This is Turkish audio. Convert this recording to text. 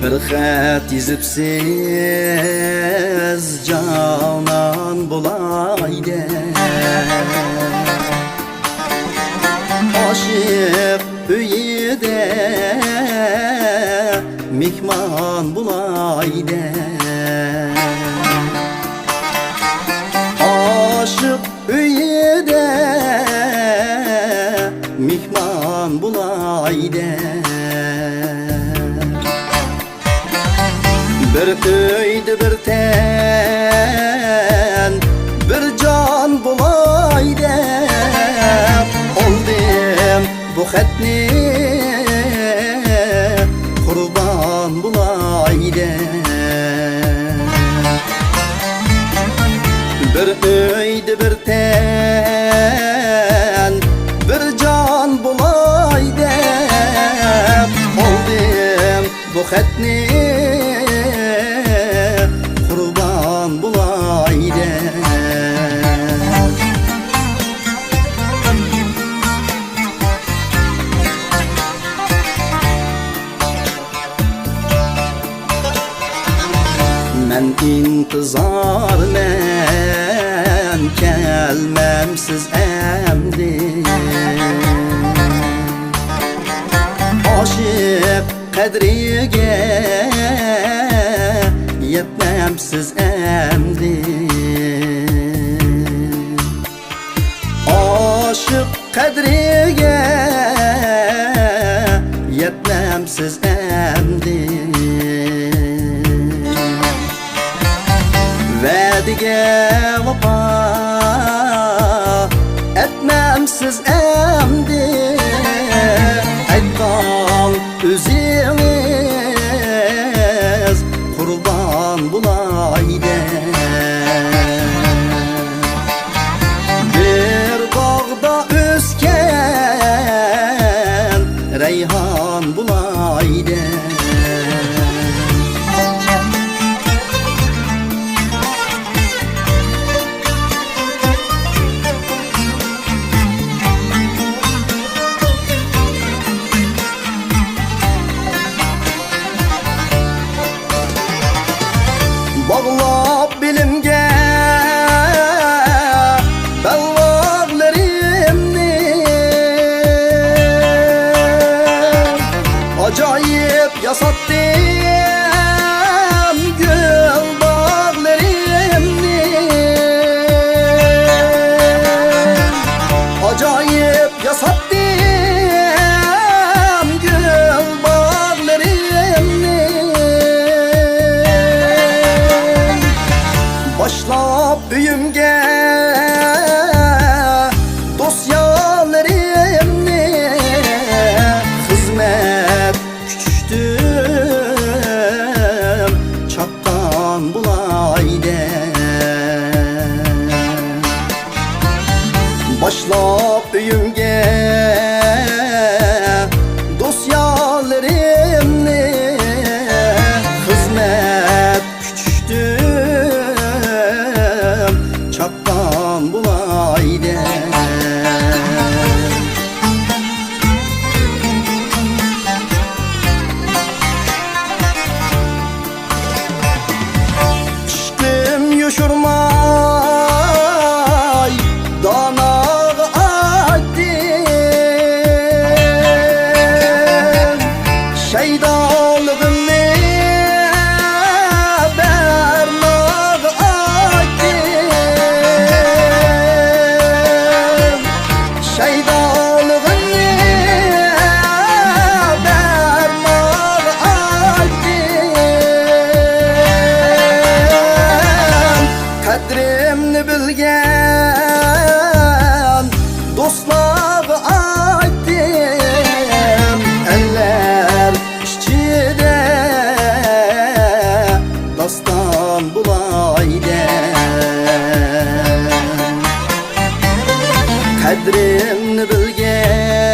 Bir xat yezipsiz canan bulaydı. Aşık üyide mihman bulaydı. Aşık üyide mihman bulaydı. Bir öydi bir ten, bir can bulaydı. Oldim bu xatni kurban bulaydı. Bir öydi bir ten, bir can bulaydı. Oldim bu xatni kurban bulaydı. Men intizar men kelmemsiz emdi. Aşık kadriga yetmemsiz emdi. Aşık kadriga yetmemsiz emdi. Vediga vapa etmemsiz emdi. Aytgan o'zingiz kurban bulaydı. Bir bağda o'sgan rayhon bulaydı. Bağlap bilimge bellaklarımni. Acayip yasattım gül bağlarımni. Acayip yasattım gül bağlarımni. Başlap büyümge dosyalarımni. Hizmet küçüştüm çaptan bulaydı. Başlap büyümge dosyalarımni. Hizmet küçüştüm çaptan bulaydı. Düştüm yoşurmay danağı açtım. Şeydalığımı bernağı açtım. Şeydalığımı bernağı açtım. Kadrimni bilgen dostlarga aytdim. Eller işçide dastan bulaydı. Kadrimni bilgen